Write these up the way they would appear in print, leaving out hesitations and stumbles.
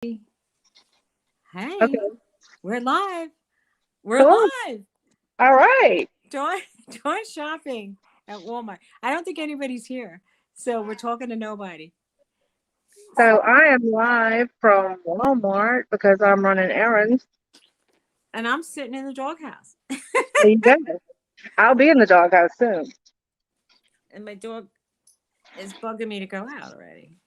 Okay. Hey, we're live. We're Cool. live. All right. Doing, doing shopping at Walmart. I don't think anybody's here. So we're talking to nobody. So I am live from Walmart because I'm running errands. And I'm sitting in the doghouse. There you go. I'll be in the doghouse soon. And my dog is bugging me to go out already.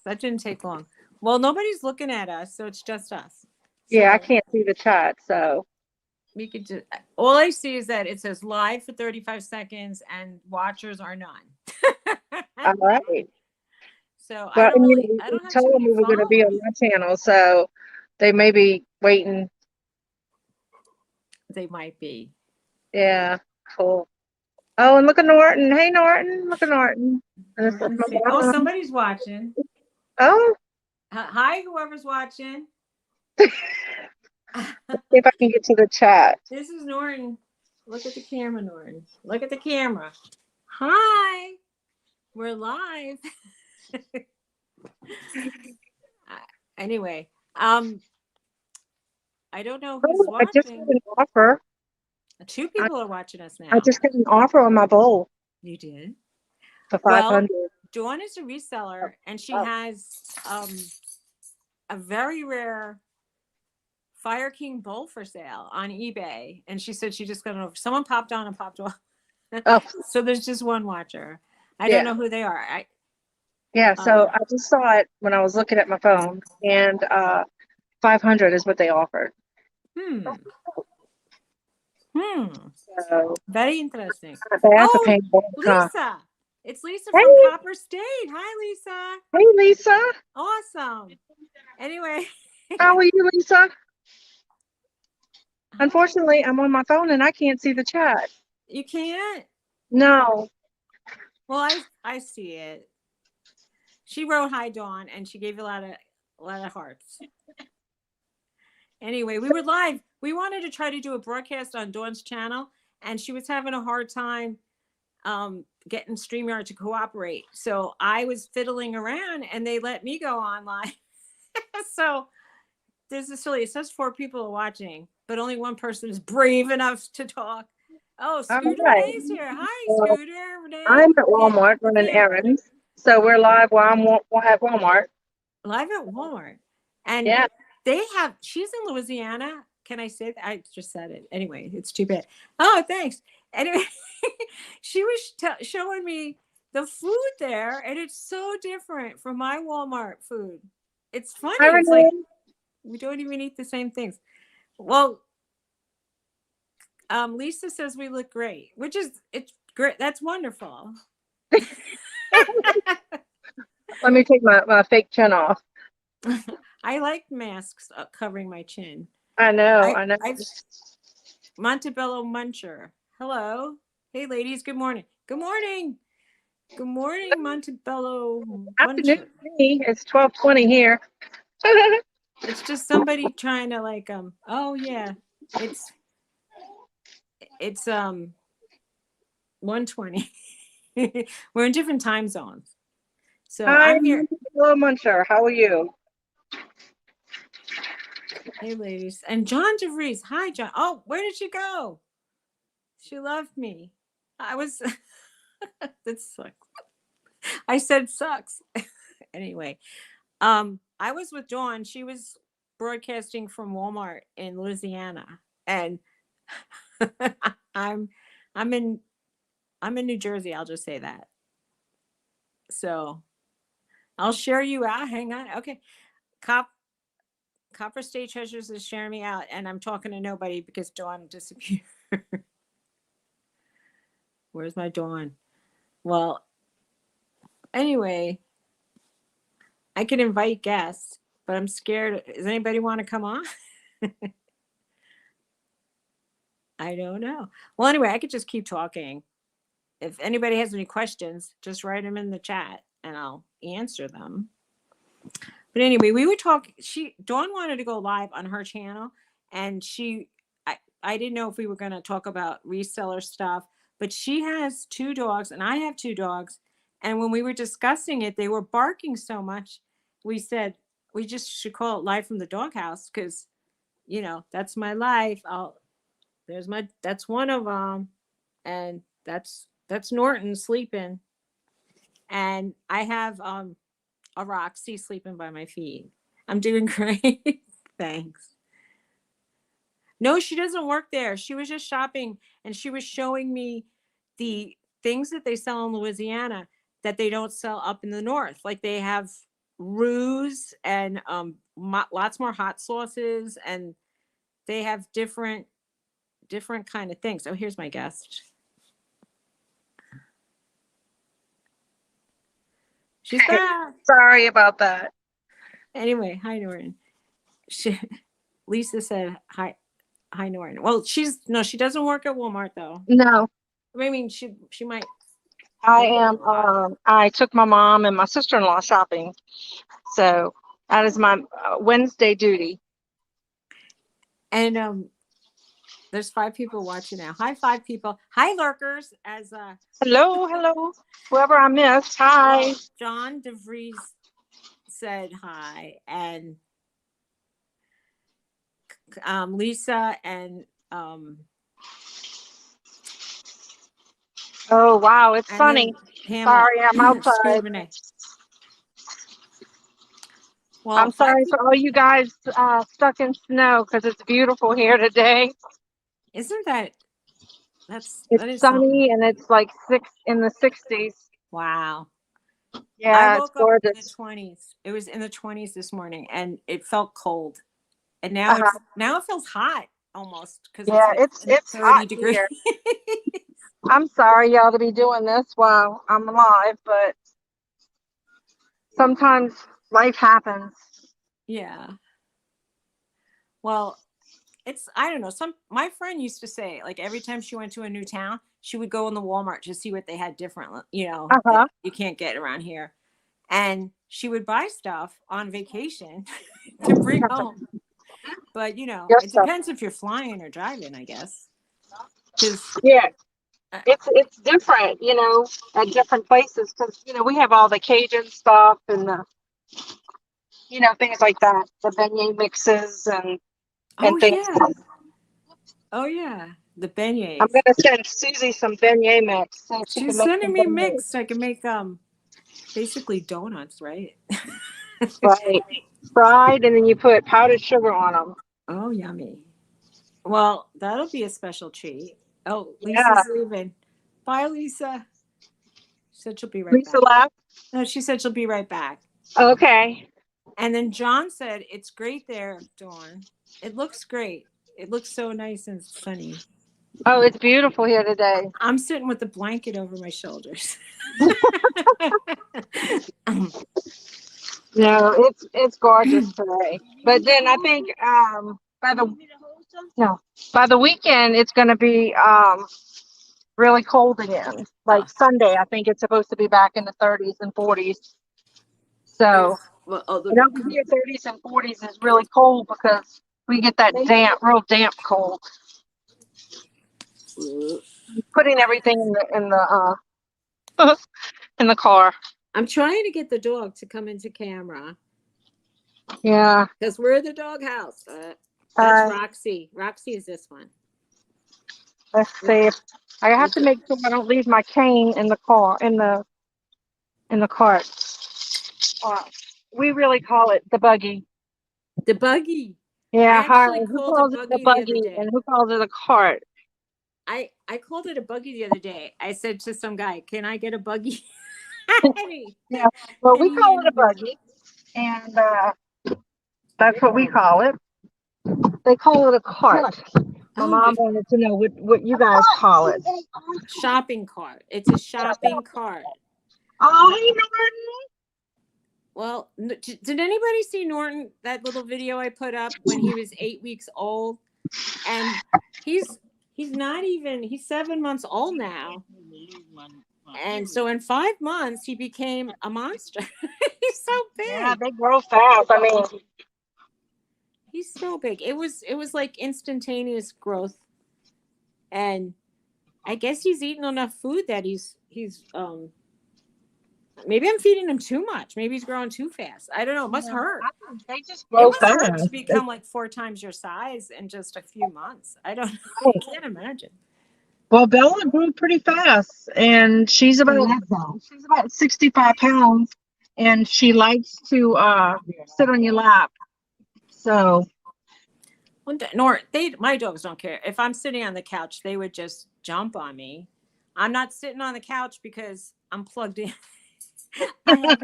So that didn't take long. Well, nobody's looking at us, so it's just us. Yeah, I So can't see the chat. So, we could just, all I see is that it says live for 35 seconds and watchers are none. all right. So Well, and I you don't have too told them many we were going to be on followers. my channel. So they may be waiting. They might be. Yeah. Cool. Oh, and look at Norton. Hey, Norton. Look at Norton. And this is my Oh, mom. somebody's watching. Oh, Hi, whoever's watching. see if I can get to the chat. This is Norton. Look at the camera, Norton. Look at the camera. Hi, we're live. Anyway, I don't know who's Oh, I just got watching. an offer. Two I, people are watching us I now. just got an offer on my bowl You did? for Well, 500. Dawn is a reseller, and she Oh, has a very rare Fire King bowl for sale on eBay. And she said she just got over. Someone popped on and popped off. oh, So there's just one watcher. I don't yeah. know who they are. Yeah, so Um, I just saw it when I was looking at my phone, and 500 is what they offered. hmm, hmm. So Very interesting. not bad for Oh, paying more, huh? Lisa. It's Lisa from Hey, Copper State. Hi, Lisa. hey, Lisa. Awesome. Anyway, How are you, Lisa? hi. Unfortunately, I'm on my phone and I can't see the chat. You can't. No. Well, I see it. She wrote hi, Dawn, and she gave you a lot of hearts. Anyway, we were live. We wanted to try to do a broadcast on Dawn's channel, and she was having a hard time getting StreamYard to cooperate. So I was fiddling around, and they let me go online. So there's this silly. It says four people are watching, but only one person is brave enough to talk. Oh, All Scooter right. Renee's here. Hi, Well, Scooter Renee. I'm at Can't Walmart you running can't errands. So we're live while at Walmart. live at Walmart, and Yeah. they have. She's in Louisiana. Can I say that? I just said it. Anyway, it's too bad. Oh, thanks. Anyway, she was showing me the food there, and it's so different from my Walmart food. It's funny. Hi, It's like Renee. we don't even eat the same things. Well, Lisa says we look great, which is it's great. That's wonderful. Let me take my fake chin off. I like masks covering my chin. I know. I I know. I've Montebello Muncher. Hello. Hey ladies, good morning. Good morning. Good morning, Montebello Afternoon Muncher. to me. It's 12:20 here. It's just somebody trying to like oh yeah. It's it's 120. We're in different time zones. So Hi, I'm here. hello, Muncher. How are you? Hey ladies. And John DeVries. Hi John. Oh, where did she go? She left me. I was that sucks. I said sucks. Anyway, I was with Dawn. She was broadcasting from Walmart in Louisiana, and I'm I'm in I'm in New Jersey. I'll just say that. So I'll share you out. Hang on. Okay, Cop Copper State Treasures is sharing me out, and I'm talking to nobody because Dawn disappeared. Where's my Dawn? Well, anyway, I can invite guests, but I'm scared. Does anybody want to come on? I don't know. Well, anyway, I could just keep talking. If anybody has any questions, just write them in the chat and I'll answer them. But anyway, we would talk. Dawn wanted to go live on her channel, and I didn't know if we were going to talk about reseller stuff, but she has two dogs and I have two dogs. And when we were discussing it, they were barking so much. We said, we just should call it live from the doghouse because, that's my life. That's one of them. And that's Norton sleeping. And I have a Roxy sleeping by my feet. I'm doing great. Thanks. No, she doesn't work there. She was just shopping and she was showing me the things that they sell in Louisiana that they don't sell up in the north. Like they have roux and lots more hot sauces, and they have different kind of things. Oh, here's my guest. She's back. Sorry about that. Anyway, hi Norton. Lisa said hi Norton. Well, she doesn't work at Walmart though. No, I mean, she might. I am. I took my mom and my sister-in-law shopping, so that is my Wednesday duty. And there's 5 people watching now. Hi, 5 people. Hi, lurkers. As Hello, whoever I missed. Hi. John DeVries said hi, and Lisa and Oh wow, it's sunny. Sorry, I'm outside. Well, I'm sorry for all you guys stuck in snow because it's beautiful here today. Isn't that? It's sunny something. And it's like in the 60s. Wow. Yeah, I woke up in the 20s. It was in the 20s this morning, and it felt cold. And now it feels hot almost because it's 30 hot degrees. Here. I'm sorry y'all to be doing this while I'm alive, but sometimes life happens. Yeah. Well, I don't know. My friend used to say, like, every time she went to a new town, she would go in the Walmart to see what they had different, that you can't get around here. And she would buy stuff on vacation to bring home. But, it depends if you're flying or driving, I guess. Yeah. It's different, at different places because, we have all the Cajun stuff and the, things like that, the beignet mixes and things. Yeah. Oh, yeah. The beignets. I'm going to send Suzy some beignet mix. So she's sending me mix so I can make basically donuts, right? Right. Fried, and then you put powdered sugar on them. Oh, yummy. Well, that'll be a special treat. Oh, Lisa's leaving. Bye, Lisa. She said she'll be right back. Lisa left? No, she said she'll be right back. Okay. And then John said, it's great there, Dawn. It looks great. It looks so nice and sunny. Oh, it's beautiful here today. I'm sitting with the blanket over my shoulders. No, it's gorgeous today. But then I think by the weekend it's going to be really cold again. Like Sunday, I think it's supposed to be back in the 30s and 40s. So, over here, 30s and 40s is really cold because we get that real damp cold. Putting everything in the in the car. I'm trying to get the dog to come into camera. Yeah. Because we're the doghouse. That's Roxy. Roxy is this one. Let's see. I have to make sure I don't leave my cane in the car, in the cart. We really call it the buggy. The buggy. Yeah. Who calls it the buggy and who calls it a cart? I called it a buggy the other day. I said to some guy, "Can I get a buggy?" Yeah. Well, we call it a buggy, and that's what we call it. They call it a cart. My mom wanted to know what you guys call it. Shopping cart. It's a shopping cart. Oh, hey, Norton. Well, did anybody see Norton, that little video I put up when he was 8 weeks old? And he's 7 months old now. And so in 5 months, he became a monster. He's so big. Yeah, they grow fast. I mean, he's so big. It was like instantaneous growth. And I guess he's eaten enough food that he's Maybe I'm feeding him too much. Maybe he's growing too fast. I don't know. It must hurt. They just It grow must hurt to fast. become like 4 times your size in just a few months. I don't. I can't imagine. Well, Bella grew pretty fast, and she's about 65 pounds, and she likes to sit on your lap. So Well, nor my dogs don't care. If I'm sitting on the couch, they would just jump on me. I'm not sitting on the couch because I'm plugged in. I'm like,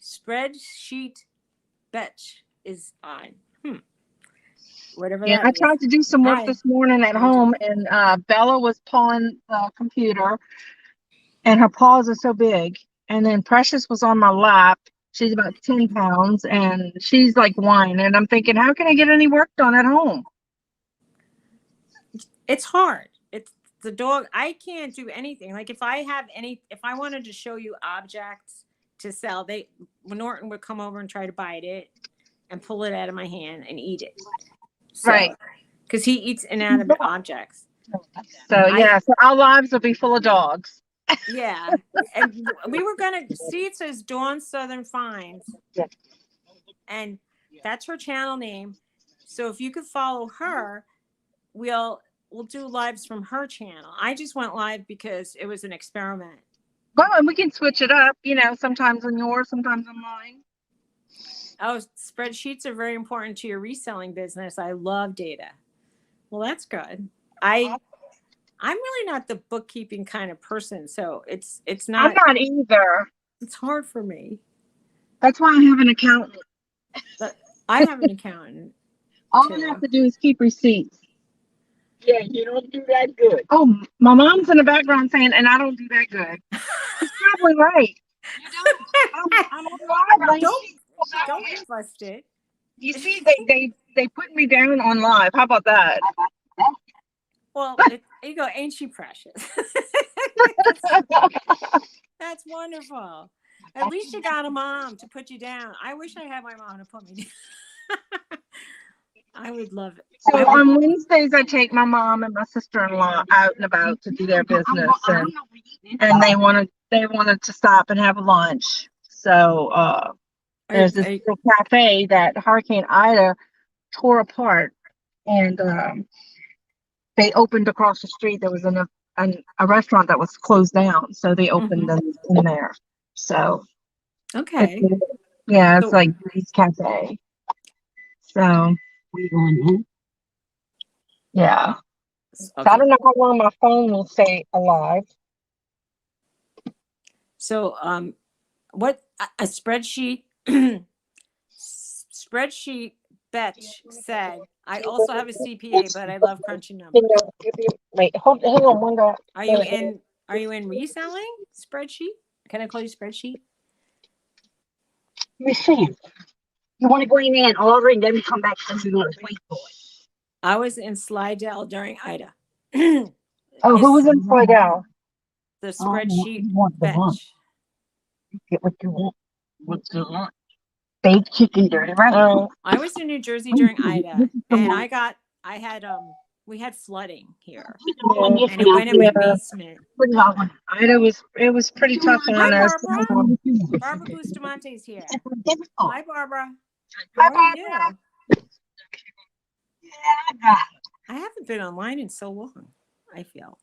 spreadsheet betch is on. Whatever yeah, that I is. tried to do some work Hi. this morning at home, and Bella was pulling the computer, and her paws are so big. And then Precious was on my lap. She's about 10 pounds, and she's like whining. And I'm thinking, how can I get any work done at home? It's hard. It's the dog. I can't do anything. Like if I wanted to show you objects to sell, Norton would come over and try to bite it and pull it out of my hand and eat it. So, Right. Because he eats inanimate objects. So yeah, so our lives will be full of dogs. Yeah. And we were going to see, it says Dawn Southern Finds. Yeah. And that's her channel name. So if you could follow her, we'll do lives from her channel. I just went live because it was an experiment. Well, and we can switch it up, sometimes on yours, sometimes on mine. Oh, spreadsheets are very important to your reselling business. I love data. Well, that's good. I'm really not the bookkeeping kind of person, so it's not. I'm not either. It's hard for me. That's why I have an accountant. But I have an accountant. All I have to do is keep receipts. Yeah, you don't do that good. Oh, my mom's in the background saying, and I don't do that good. She's probably right. You don't. I'm Don't bust it. You see, they put me down on live. How about that? Well, you go, ain't she precious? That's wonderful. At least you got a mom to put you down. I wish I had my mom to put me down. I would love it. So on Wednesdays, I take my mom and my sister-in-law out and about to do their business, and they wanted to stop and have lunch. So there's this little cafe that Hurricane Ida tore apart, and they opened across the street. There was a restaurant that was closed down, so they opened in there. So okay, it's like Breeze Cafe. So we going in? Yeah. Okay. So I don't know how long my phone will stay alive. So what a spreadsheet Betch said, I also have a CPA, but I love crunching numbers. Wait, hang on one minute. Are you in reselling spreadsheet? Can I call you spreadsheet? Let me see. You want to go in and order and then come back and you want to wait for it. I was in Slidell during Ida. Who was in Slidell? The spreadsheet Betch. Get what you want. What you want? Baked chicken, dirty rice. I was in New Jersey during Ida, and we had flooding here, and it went in my basement. Ida was pretty tough on us. Barbara Bustamante's here. Hi, Barbara. How are you? I haven't been online in so long. I feel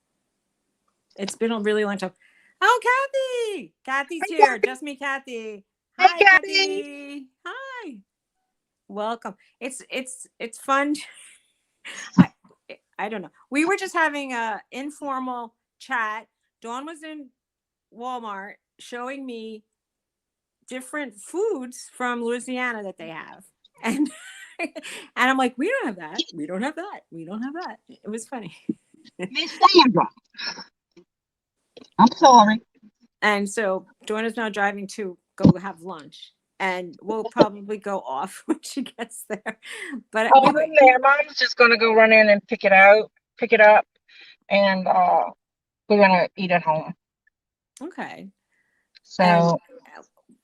it's been a really long time. Oh, Kathy! Kathy's here. Just me, Kathy. Hi, hey, Kathy. Hi. Welcome. It's fun. I don't know. We were just having a informal chat. Dawn was in Walmart showing me different foods from Louisiana that they have. And I'm like, we don't have that. We don't have that. We don't have that. It was funny. Miss Sandra. I'm sorry. And so Dawn is now driving to go have lunch, and we'll probably go off when she gets there. But I'm there. Mom's just gonna go run in and pick it up, and we're gonna eat at home. Okay. So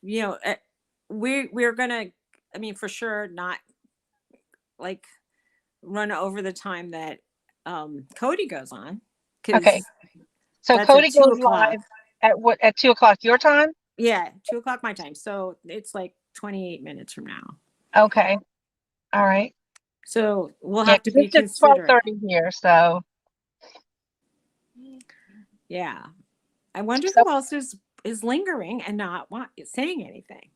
and, we're gonna, I mean, for sure, not like run over the time that Cody goes on. Okay. So Cody goes live at 2 o'clock your time? Yeah, 2 o'clock my time. So it's like 28 minutes from now. Okay. All right. So we'll Yeah, have to 'cause be it's 12:30 considerate. here, so. Yeah. I wonder So, who else is lingering and not saying anything.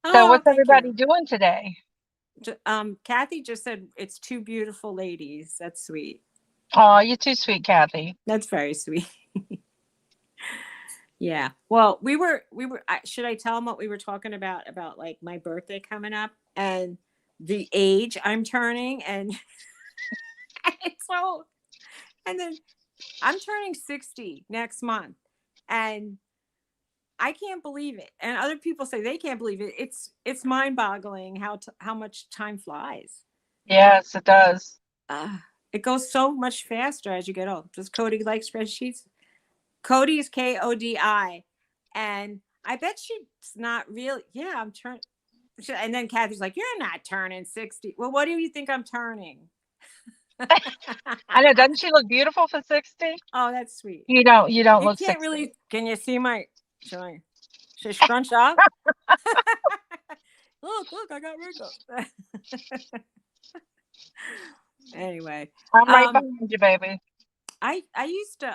so Oh, what's thank everybody you. doing today? Kathy just said it's two beautiful ladies. That's sweet. Oh, you're too sweet, Kathy. That's very sweet. Yeah. Well, we were. Should I tell them what we were talking about like my birthday coming up and the age I'm turning and so and then I'm turning 60 next month and I can't believe it. And other people say they can't believe it. It's mind-boggling how much time flies. Yes, it does. It goes so much faster as you get old. Does Cody like spreadsheets? Cody is Kodi, and I bet she's not really. Yeah, I'm turning. And then Kathy's like, "You're not turning 60." Well, what do you think I'm turning? I know. Doesn't she look beautiful for 60? Oh, that's sweet. You don't You look can't 60. really. Can you see my? Should I scrunch up? Look, I got wrinkles. Anyway, I'm right behind you, baby. I used to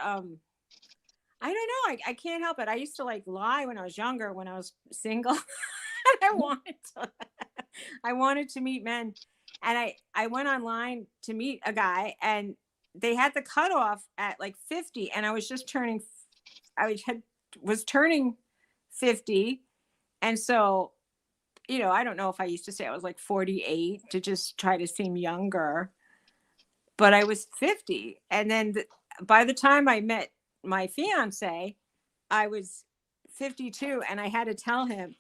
I don't know. I can't help it. I used to like lie when I was younger, when I was single. I wanted to meet men, and I went online to meet a guy, and they had the cutoff at like 50, and I was just turning. Was turning 50, and so I don't know if I used to say I was like 48 to just try to seem younger, but I was 50, and then by the time I met my fiance, I was 52, and I had to tell him,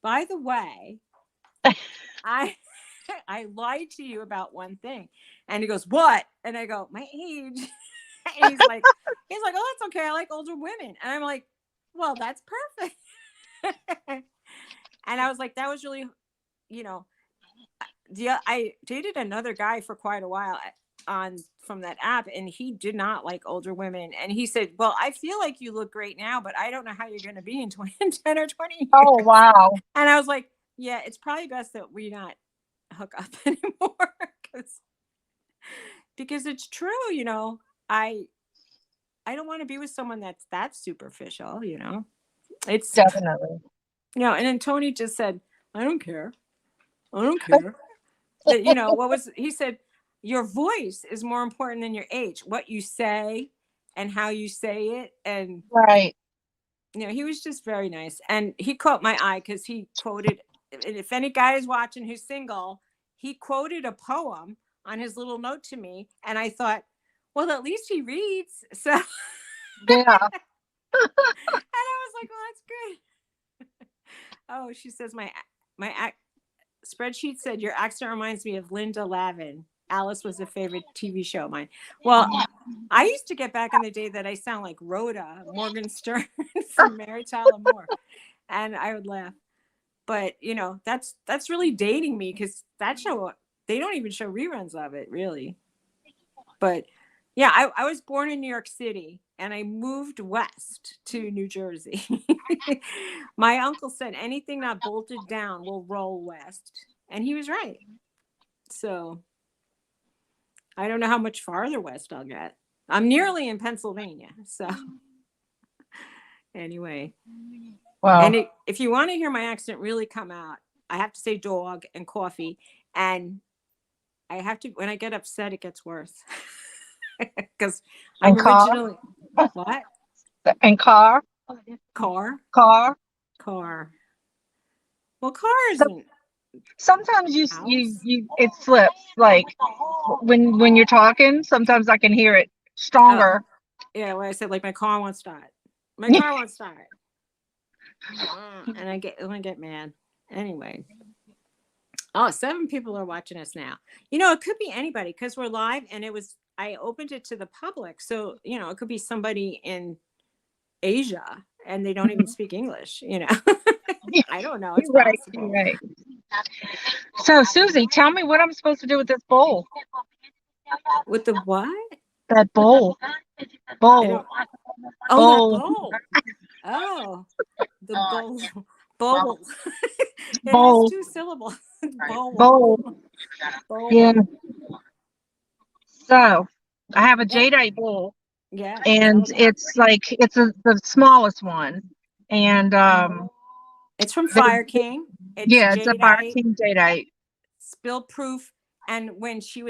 by the way, I I lied to you about one thing. And he goes, "What?" And I go, "My age." And he's like, "Oh, that's okay. I like older women." And I'm like, "Well, that's perfect." And I was like, that was really, you know, yeah, I dated another guy for quite a while on from that app, and he did not like older women. And he said, "Well, I feel like you look great now, but I don't know how you're going to be in 10 or 20 years." Oh, wow. And I was like, "Yeah, it's probably best that we not hook up anymore because it's true, I don't want to be with someone that's that superficial, It's Definitely. and then Tony just said, "I don't care. I don't care." That what was he said, "Your voice is more important than your age. What you say and how you say it." And Right. he was just very nice, and he caught my eye because he quoted. If any guy is watching who's single, he quoted a poem on his little note to me, and I thought, well, at least he reads. So, and Yeah. I was like, well, that's good. Oh, she says my spreadsheet said your accent reminds me of Linda Lavin. Alice was a favorite TV show of mine. Well, I used to get back in the day that I sound like Rhoda Morgan Stern from Mary Tyler Moore, and I would laugh. But that's really dating me because that show, they don't even show reruns of it really. But yeah, I was born in New York City and I moved west to New Jersey. My uncle said anything not bolted down will roll west, and he was right. So I don't know how much farther west I'll get. I'm nearly in Pennsylvania. So anyway, Wow. and if you want to hear my accent really come out, I have to say dog and coffee. And I have to, when I get upset, it gets worse. Because I'm And car. originally, what? And car. Car? Car. Car. Well, car So isn't sometimes house. it slips. Like when you're talking, sometimes I can hear it stronger. Yeah, when I said like my car won't start. My car won't start. And I get mad. Anyway. Oh, 7 people are watching us now. It could be anybody because we're live and I opened it to the public. So, it could be somebody in Asia and they don't even speak English, I don't know. It's You're right. possible. You're right. So, Suzy, tell me what I'm supposed to do with this bowl. With the what? That bowl. I Bowl. don't. Oh, Bowl. that bowl. Oh, the bowl. It has Bowl. 2 syllables. Bowl. Bowl. Yeah. Bowl. So I have a Yeah. jadeite bowl, Yeah. and it's like the smallest one, and It's from they, Fire King. It's yeah, it's a Fire jadeite, King jadeite. spill proof. And when she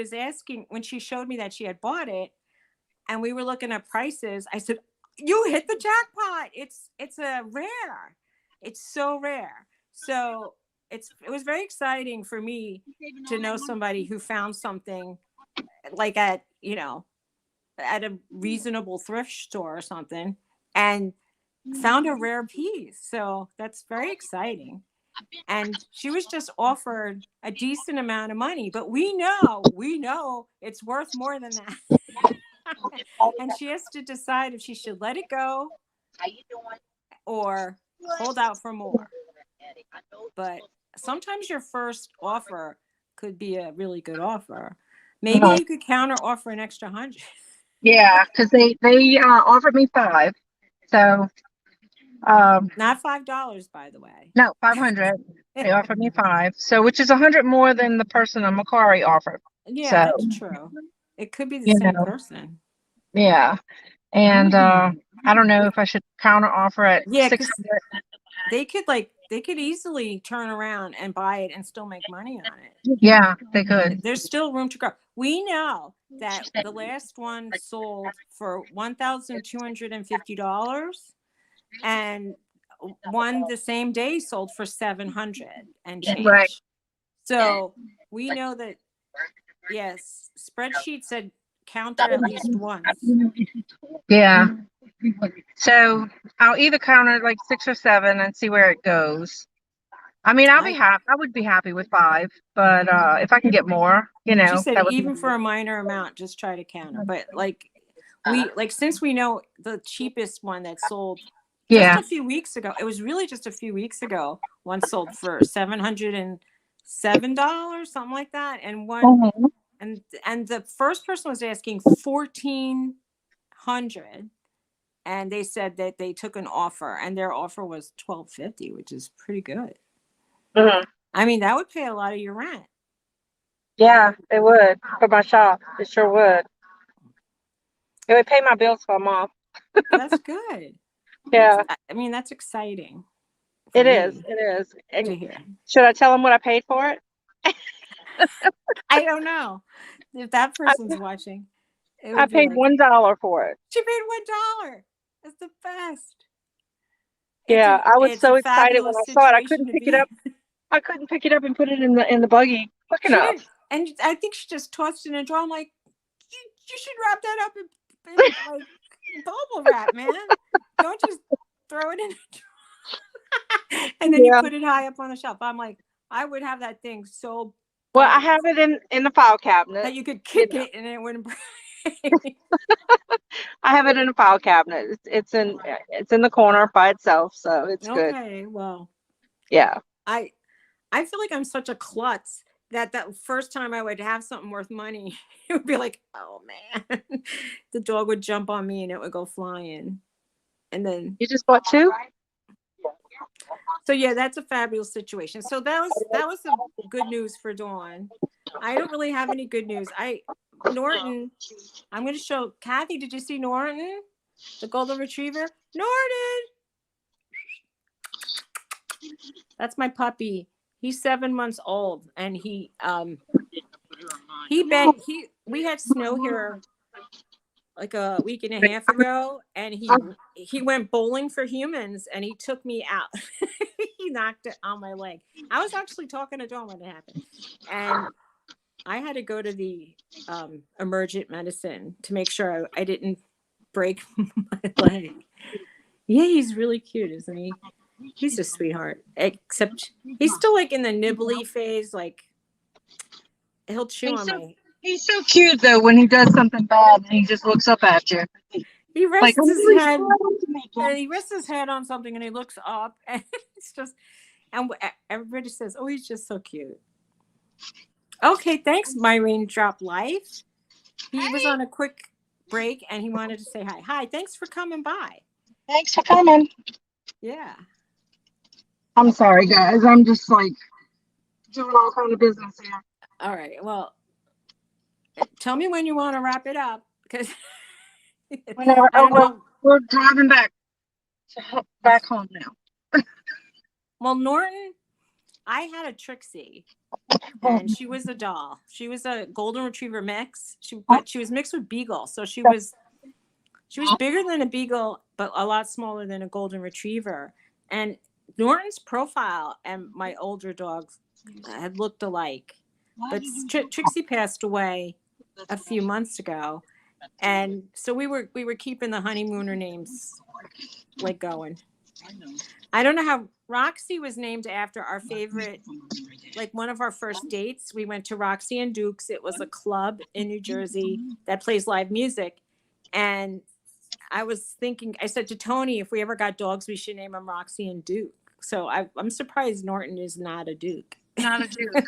showed me that she had bought it, and we were looking at prices, I said, "You hit the jackpot! It's a rare. It's so rare." So it was very exciting for me to know somebody who found something like at a reasonable thrift store or something, and found a rare piece. So that's very exciting. And she was just offered a decent amount of money, but we know it's worth more than that. And she has to decide if she should let it go or hold out for more. But sometimes your first offer could be a really good offer. Maybe Uh-huh. you could counter offer an extra 100. Yeah, because they offered me 5, so Not $5, by the way. no, 500. They offered me 5, so which is 100 more than the person on Macari offered. Yeah, So that's true. It could be the you same know, person. yeah, and I don't know if I should counter offer at Yeah, because 600. they could easily turn around and buy it and still make money on it. Yeah, they could. There's still room to grow. We know that the last one sold for $1,250, and one the same day sold for 700 and change. Right. So we know that, yes, spreadsheet said counter at least once. Yeah. So I'll either counter like 6 or 7 and see where it goes. I mean, I would be happy with 5, but if I can get more, She said that would be even for a minor amount, just try to counter. But since we know the cheapest one that sold just a few weeks ago, it was really just a few weeks ago, one sold for $707, something like that, and one and the first person was asking $1,400, and they said that they took an offer, and their offer was $1,250, which is pretty good. Mhm. I mean, that would pay a lot of your rent. Yeah, it would for my shop. It sure would. It would pay my bills for a month. That's good. Yeah, I mean, that's exciting. it is. It is. To hear. Should I tell them what I paid for it? I don't know if that person's watching. I paid $1 for it. She paid $1. That's the best. Yeah, I was so excited when I saw it. I couldn't pick it up. I couldn't pick it up and put it in the buggy quick enough. And I think she just tossed it in a drawer. I'm like, you should wrap that up in like bubble wrap, man. Don't just throw it in a drawer. And then you put it high up on the shelf. I'm like, I would have that thing so. Well, I have it in the file cabinet. That you could kick it and it wouldn't break. I have it in a file cabinet. It's in the corner by itself, so it's good. Okay, well. Yeah. I feel like I'm such a klutz that first time I would have something worth money, it would be like, oh man, the dog would jump on me and it would go flying. And then you just bought 2? So yeah, that's a fabulous situation. So that was some good news for Dawn. I don't really have any good news. Norton, I'm going to show Kathy. Did you see Norton, the golden retriever? Norton, that's my puppy. He's 7 months old, and we had snow here like a week and a half ago, and he went bowling for humans, and he took me out. He knocked it on my leg. I was actually talking to Dawn when it happened, and I had to go to the emergent medicine to make sure I didn't break my leg. Yeah, he's really cute, isn't he? He's a sweetheart, except he's still like in the nibbly phase. Like he'll chew on my. He's so cute though when he does something bad and he just looks up at you. He rests his head, and he rests his head on something, and he looks up, and it's just, and everybody says, "Oh, he's just so cute." Okay, thanks, my raindrop life. He was on a quick break, and he wanted to say hi. Hi, thanks for coming by. Thanks for coming. Yeah. I'm sorry, guys. I'm just like doing all kind of business here. All right. Well, tell me when you want to wrap it up, because Whenever, I don't know. we're driving back home now. Well, Norton, I had a Trixie, and she was a doll. She was a golden retriever mix. But she was mixed with beagle, so she was bigger than a beagle, but a lot smaller than a golden retriever. And Norton's profile and my older dogs had looked alike, but Trixie passed away a few months ago, and so we were keeping the honeymooner names like going. I don't know how Roxy was named after our favorite, like one of our first dates. We went to Roxy and Duke's. It was a club in New Jersey that plays live music. And I was thinking, I said to Tony, if we ever got dogs, we should name them Roxy and Duke. So I'm surprised Norton is not a Duke. Not a Duke.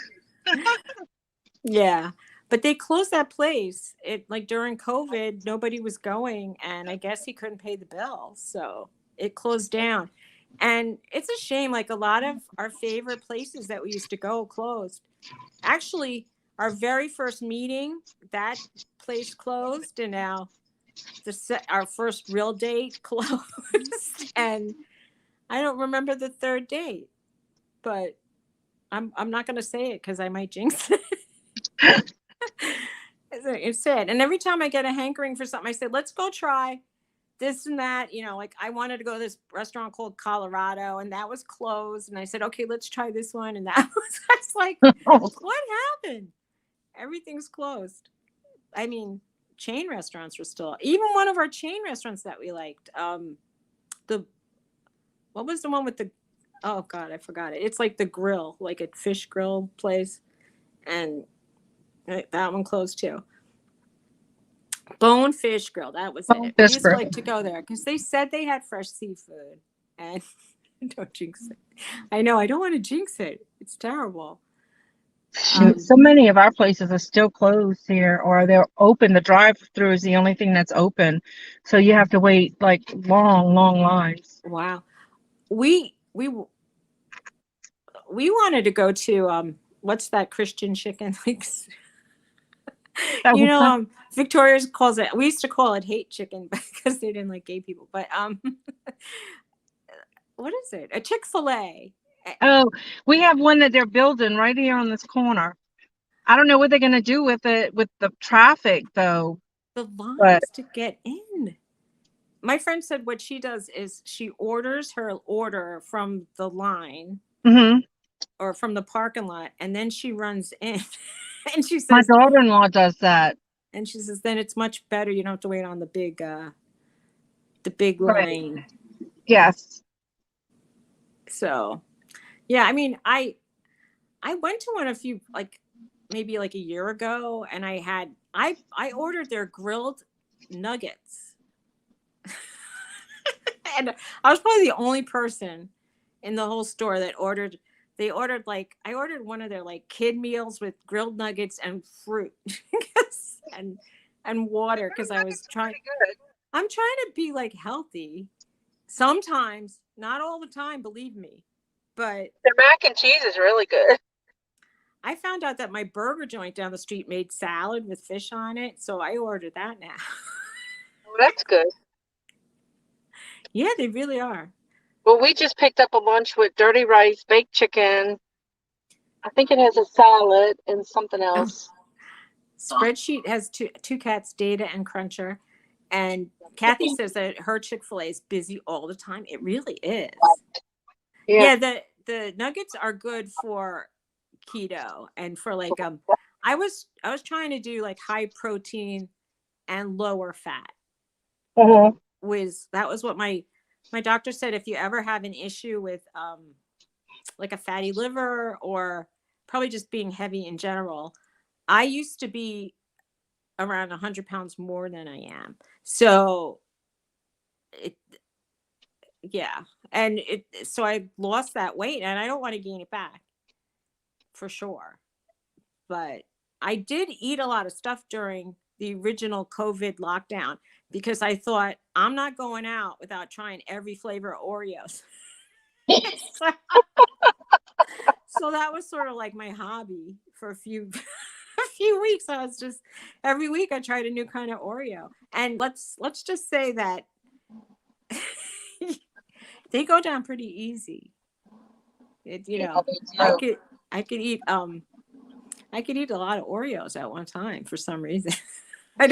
Yeah. But they closed that place. It like during COVID, nobody was going, and I guess he couldn't pay the bill. So it closed down. And it's a shame, like a lot of our favorite places that we used to go closed. Actually, our very first meeting, that place closed, and now our first real date closed. And I don't remember the third date, but I'm not going to say it because I might jinx it. It's sad. And every time I get a hankering for something, I say, let's go try this and that. You know, like I wanted to go to this restaurant called Colorado, and that was closed. And I said, okay, let's try this one. And that was like, what happened? Everything's closed. I mean, chain restaurants were still, even one of our chain restaurants that we liked. What was the one with the, oh God, I forgot it. It's like the grill, like a fish grill place. And that one closed too. Bonefish Grill, that was it. We used to like to go there because they said they had fresh seafood. And don't jinx it. I know, I don't want to jinx it. It's terrible. So many of our places are still closed here, or they're open. The drive-through is the only thing that's open, so you have to wait like long lines. Wow. We wanted to go to what's that Christian chicken? You know, Victoria's calls it, we used to call it hate chicken because they didn't like gay people. But what is it? A Chick-fil-A. Oh, we have one that they're building right here on this corner. I don't know what they're going to do with it, with the traffic, though. The lines to get in. My friend said what she does is she orders her order from the line or from the parking lot, and then she runs in. And she says, my daughter-in-law does that. And she says, then it's much better. You don't have to wait on the big line. Yes. So, yeah, I mean, I went to one a few, like maybe like a year ago, and I ordered their grilled nuggets. And I was probably the only person in the whole store that ordered. I ordered one of their like kid meals with grilled nuggets and fruit and water because I was trying. I'm trying to be like healthy. Sometimes, not all the time, believe me. But the mac and cheese is really good. I found out that my burger joint down the street made salad with fish on it, so I ordered that now. Oh, that's good. Yeah, they really are. Well, we just picked up a lunch with dirty rice, baked chicken. I think it has a salad and something else. Spreadsheet has two cats, Data and Cruncher. And Kathy says that her Chick-fil-A is busy all the time. It really is. Yeah, the nuggets are good for keto and for like I was trying to do like high protein and lower fat. That was what my doctor said. If you ever have an issue with like a fatty liver or probably just being heavy in general, I used to be around 100 pounds more than I am. So so I lost that weight, and I don't want to gain it back for sure. But I did eat a lot of stuff during the original COVID lockdown, because I thought I'm not going out without trying every flavor of Oreos. So that was sort of like my hobby for a few weeks. I was just every week I tried a new kind of Oreo, and let's just say that they go down pretty easy. I could eat a lot of Oreos at one time for some reason. I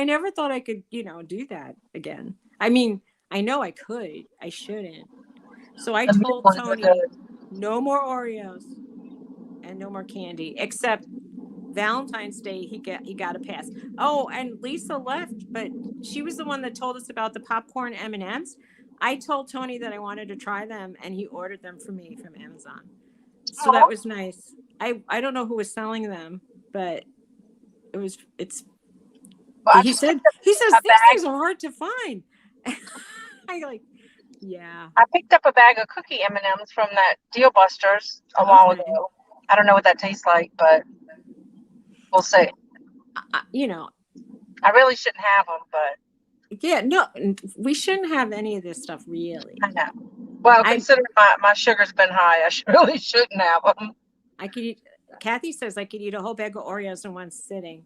never thought I could, do that again. I mean, I know I could. I shouldn't. So I told Tony, no more Oreos and no more candy, except Valentine's Day. He got a pass. Oh, and Lisa left, but she was the one that told us about the popcorn M&Ms. I told Tony that I wanted to try them, and he ordered them for me from Amazon. So that was nice. I don't know who was selling them, but he says these things are hard to find. Yeah. I picked up a bag of cookie M&Ms from that Deal Busters a while ago. I don't know what that tastes like, but we'll see. I really shouldn't have them, but yeah, no, we shouldn't have any of this stuff, really. I know. Well, considering my sugar's been high, I really shouldn't have them. Kathy says I could eat a whole bag of Oreos in one sitting.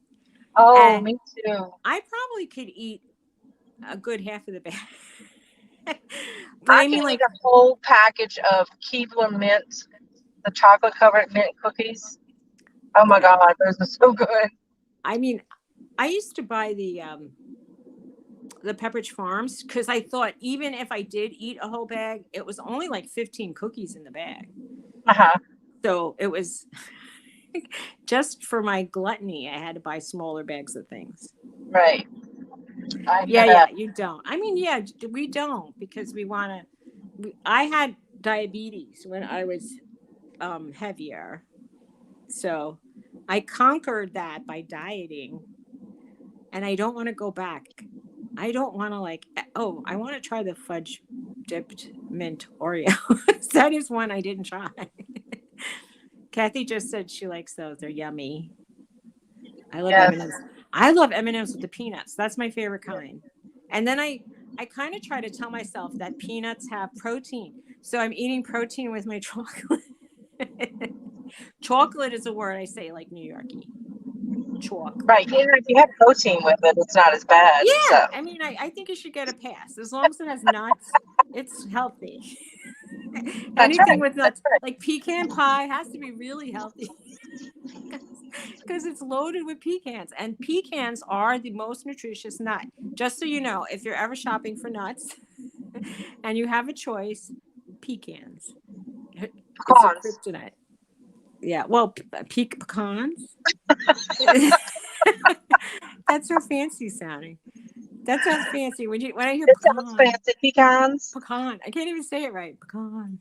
Oh, and me too. I probably could eat a good half of the bag. But I mean, like a whole package of Keebler Mint, the chocolate covered mint cookies. Oh my God, those are so good. I mean, I used to buy the Pepperidge Farms because I thought even if I did eat a whole bag, it was only like 15 cookies in the bag. So it was just for my gluttony, I had to buy smaller bags of things. Right. Yeah, you don't. I mean, yeah, we don't, because I had diabetes when I was heavier. So I conquered that by dieting, and I don't want to go back. I don't want to I want to try the fudge dipped mint Oreo. That is one I didn't try. Kathy just said she likes those. They're yummy. I love M&Ms. I love M&Ms with the peanuts. That's my favorite kind. And then I kind of try to tell myself that peanuts have protein. So I'm eating protein with my chocolate. Chocolate is a word I say like New Yorkie. Chalk. Right. If you have protein with it, it's not as bad. Yeah. So. I mean, I think you should get a pass. As long as it has nuts, it's healthy. Anything with nuts, like pecan pie, has to be really healthy. Because it's loaded with pecans, and pecans are the most nutritious nut. Just so you know, if you're ever shopping for nuts and you have a choice, pecans. Pecans. It's a kryptonite. Yeah, well, pecans. That's so fancy sounding. That sounds fancy. When I hear pecan, sounds fancy. Pecans. Pecan. I can't even say it right. Pecan.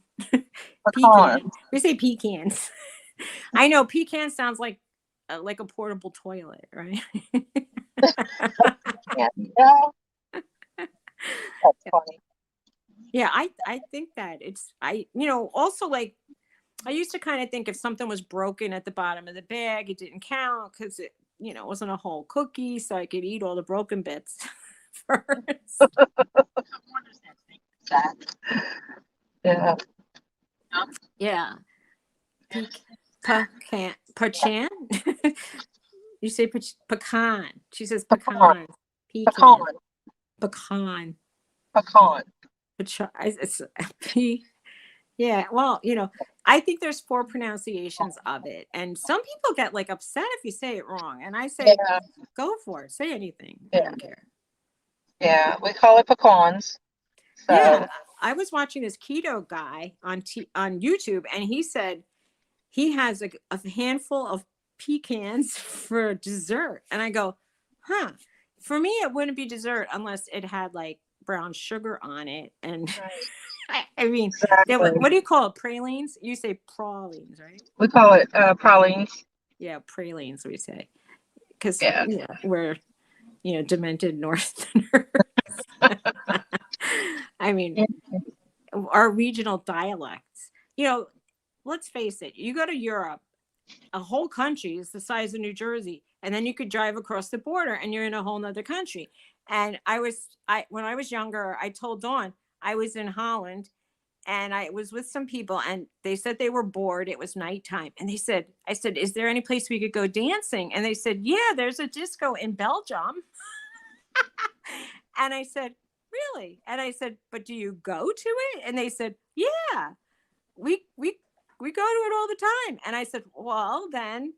Pecan. We say pecans. I know pecan sounds like a portable toilet, right? Yeah. That's funny. Yeah, I think that also like I used to kind of think if something was broken at the bottom of the bag, it didn't count because it, wasn't a whole cookie, so I could eat all the broken bits first. Yeah. Yeah. Pecan. You say pecan. She says pecan. Pecan. Pecan. Pecan. It's yeah. Well, I think there's 4 pronunciations of it, and some people get upset if you say it wrong. And I say, go for it. Say anything. I don't care. Yeah, we call it pecans. So. Yeah, I was watching this keto guy on YouTube, and he said he has a handful of pecans for dessert, and I go, huh? For me, it wouldn't be dessert unless it had brown sugar on it, and. Right. I mean, what do you call it? Pralines? You say pralines, right? We call it pralines. Yeah, pralines, we say. Because we're, demented Northerners. I mean, our regional dialects. Let's face it. You go to Europe, a whole country is the size of New Jersey. And then you could drive across the border and you're in a whole nother country. And when I was younger, I told Dawn I was in Holland and I was with some people and they said they were bored. It was nighttime. And I said, is there any place we could go dancing? And they said, yeah, there's a disco in Belgium. And I said, really? And I said, but do you go to it? And they said, yeah, we go to it all the time. And I said, well, then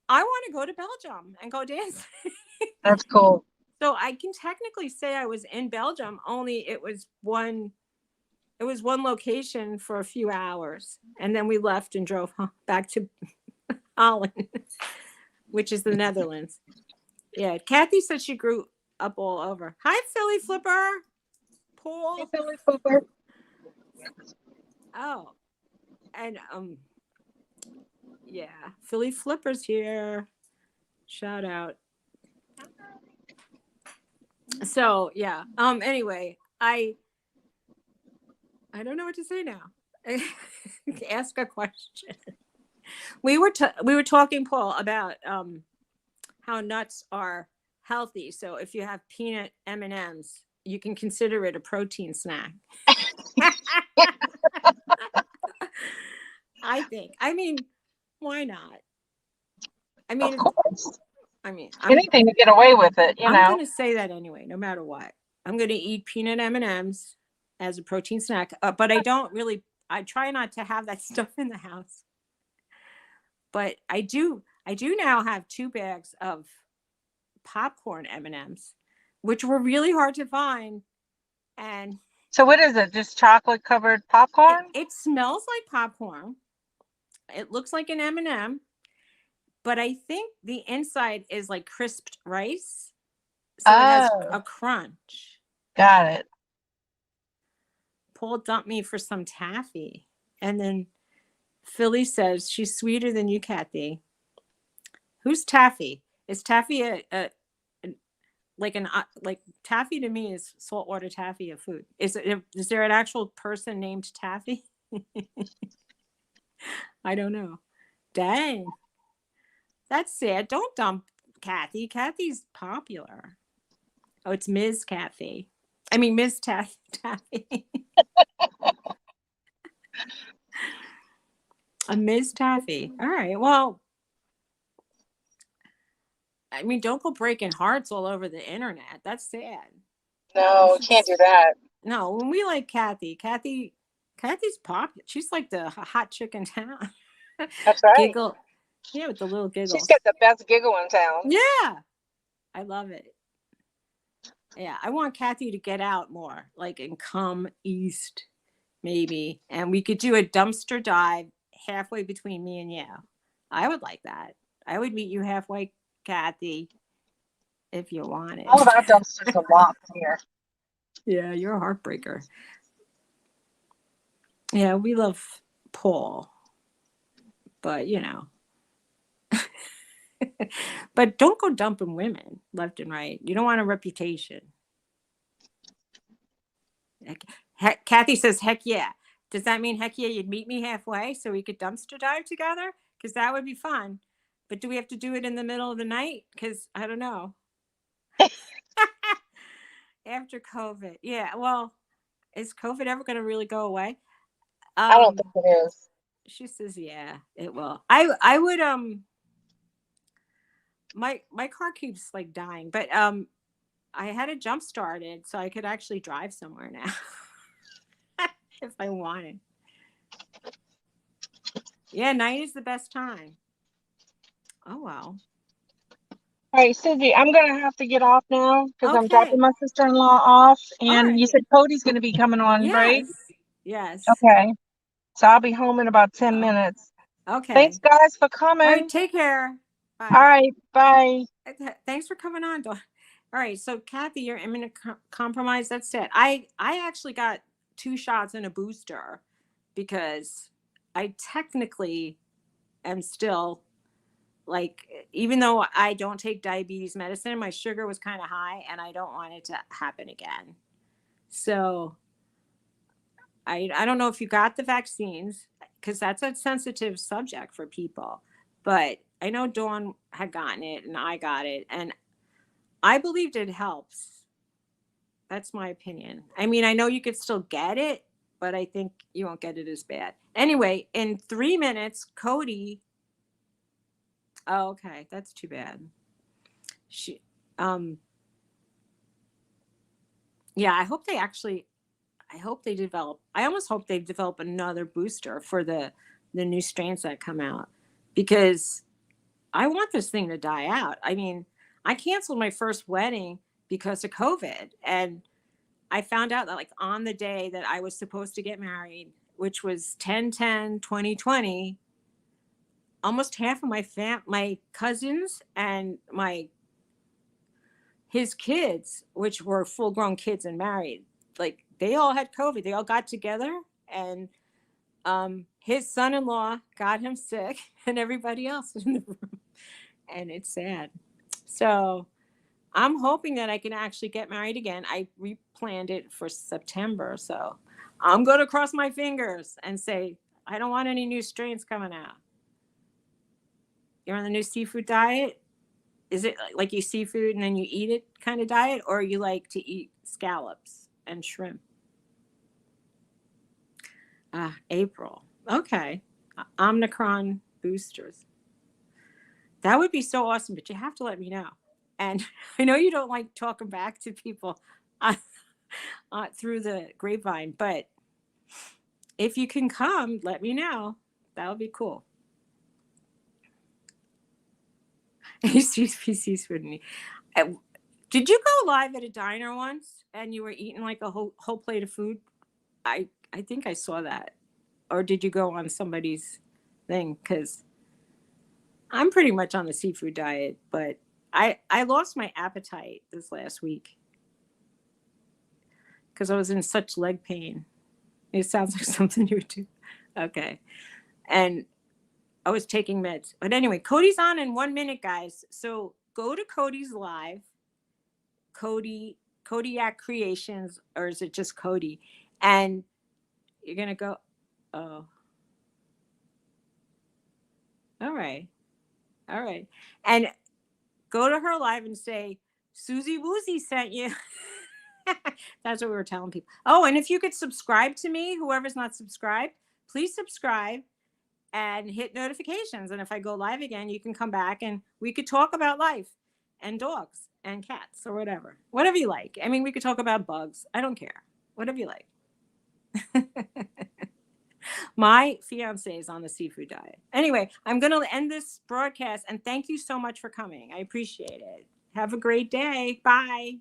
I want to go to Belgium and go dancing. That's cool. So I can technically say I was in Belgium, only it was one location for a few hours. And then we left and drove back to Holland, which is the Netherlands. Yeah. Kathy said she grew up all over. Hi, Philly Flipper. Paul. Hey, Philly Flipper. Oh. And yeah, Philly Flipper's here. Shout out. So yeah. Anyway, I don't know what to say now. Ask a question. We were talking, Paul, about how nuts are healthy. So if you have peanut M&Ms, you can consider it a protein snack. I think. I mean, why not? I mean, of course. anything to get away with it, I'm going to say that anyway, no matter what. I'm going to eat peanut M&Ms as a protein snack, but I try not to have that stuff in the house. But I do now have 2 bags of popcorn M&Ms, which were really hard to find. And so what is it? Just chocolate covered popcorn? It smells like popcorn. It looks like an M&M, but I think the inside is like crisped rice. So it has a crunch. Got it. Paul dumped me for some taffy. And then Philly says, she's sweeter than you, Kathy. Who's Taffy? Is Taffy like Taffy to me is saltwater taffy of food. Is there an actual person named Taffy? I don't know. Dang. That's sad. Don't dump Kathy. Kathy's popular. Oh, it's Ms. Kathy. I mean, Ms. Taffy. A Ms. Taffy. All right. Well, I mean, don't go breaking hearts all over the internet. That's sad. No, can't do that. No, when we like Kathy's popular. She's like the hot chick in town. That's right. Giggle. Yeah, with the little giggles. She's got the best giggle in town. Yeah. I love it. Yeah, I want Kathy to get out more, like, and come east, maybe. And we could do a dumpster dive halfway between me and you. I would like that. I would meet you halfway, Kathy, if you wanted. All about dumpsters a lot here. Yeah, you're a heartbreaker. Yeah, we love Paul. But, you know. But don't go dumping women left and right. You don't want a reputation. Kathy says, heck yeah. Does that mean, heck yeah, you'd meet me halfway so we could dumpster dive together? Because that would be fun. But do we have to do it in the middle of the night? Because I don't know. After COVID. Yeah, well, is COVID ever going to really go away? I don't think it is. She says, yeah, it will. I would, my car keeps like dying, but I had it jump started so I could actually drive somewhere now if I wanted. Yeah, night is the best time. Oh well. All right, Suzy, I'm gonna have to get off now because I'm Okay. dropping my sister-in-law off, and right. you said Cody's gonna be coming on, right? Yes. Okay. So I'll be home in about 10 minutes. Okay. Thanks, guys, for coming. All right, take care. Bye. All right, bye. Thanks for coming on, Dawn. All right, so Kathy, you're imminent compromise. That's it. I actually got 2 shots and a booster because I technically am still, like, even though I don't take diabetes medicine, my sugar was kind of high and I don't want it to happen again. So I don't know if you got the vaccines because that's a sensitive subject for people. but I know Dawn had gotten it and I got it, and I believed it helps. That's my opinion. I mean, I know you could still get it, but I think you won't get it as bad. Anyway, in 3 minutes, Cody. Oh, okay, that's too bad. She, yeah, I hope they develop. I almost hope they develop another booster for the new strains that come out, because I want this thing to die out. I mean, I canceled my first wedding because of COVID, and I found out that like on the day that I was supposed to get married, which was 10/10/2020, almost half of my cousins and his kids, which were full grown kids and married, like they all had COVID. They all got together, and his son-in-law got him sick, and everybody else was in the room, and it's sad. So I'm hoping that I can actually get married again. I replanned it for September, so I'm going to cross my fingers and say I don't want any new strains coming out. You're on the new seafood diet? Is it like you seafood and then you eat it kind of diet, or you like to eat scallops and shrimp? April. Okay. Omicron boosters. That would be so awesome, but you have to let me know. And I know you don't like talking back to people through the grapevine, but if you can come, let me know. That would be cool. Did you go live at a diner once and you were eating like a whole plate of food? I think I saw that. Or did you go on somebody's thing? Because I'm pretty much on the seafood diet, but I lost my appetite this last week because I was in such leg pain. It sounds like something you would do. Okay. And I was taking meds. But anyway, Cody's on in 1 minute, guys. So go to Cody's live, Kodiak Creations, or is it just Cody? And you're going to go, oh. All right. And go to her live and say, Suzy Woozy sent you. That's what we were telling people. Oh, and if you could subscribe to me, whoever's not subscribed, please subscribe and hit notifications. And if I go live again, you can come back and we could talk about life and dogs and cats or whatever you like. I mean, we could talk about bugs. I don't care. Whatever you like. My fiance is on the seafood diet. Anyway, I'm going to end this broadcast, and thank you so much for coming. I appreciate it. Have a great day. Bye.